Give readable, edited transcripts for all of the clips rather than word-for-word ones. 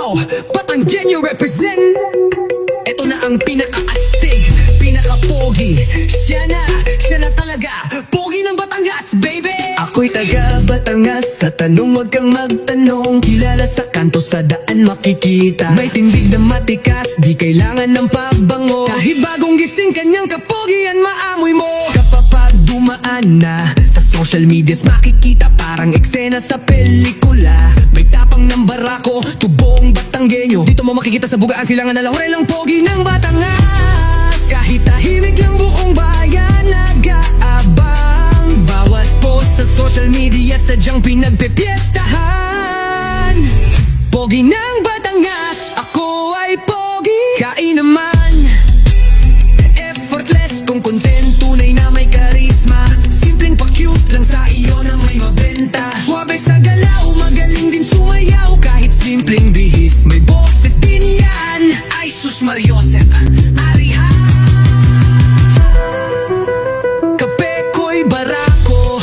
Yo, Batanggenyo represent. Ito na ang pinaka-astig, pinaka-pogi. Siya na talaga, pogi ng Batangas, baby. Ako'y taga Batangas, sa tanong wag kang magtanong. Kilala sa kanto, sa daan makikita. May tindig na matikas, di kailangan ng pabango. Kahit bagong gising, kanyang kapogian maamoy mo. Kapag dumaan na sa social medias, makikita parang eksena sa pelikula. May tapang ng barako, tubong Batanggenyo. Dito mo makikita sa bugaan silangan na lahurelang pogi ng Batangas. Kahit tahimik lang buong bayan nag-aabang. Bawat post sa social media sadyang pinagpepiestahan. Pogi ng Batangas, ako ay pogi. Kain naman, effortless kung content, tunay na may karisma. Simpleng pa-cute lang sa iyo na may mabenta. Suwabe sa galaw, magaling din sumayaw. Kahit simpleng bihis, may boses din yan. Ay sus Mariosep, Arihan. Kape ko'y barako,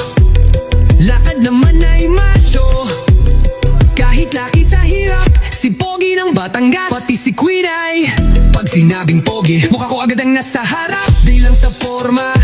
lakad naman ay macho. Kahit laki sa hirap, si Pogi ng Batangas, pati si Queen ay pag sinabing Pogi, mukha ko agad ang nasa harap. Di lang sa forma,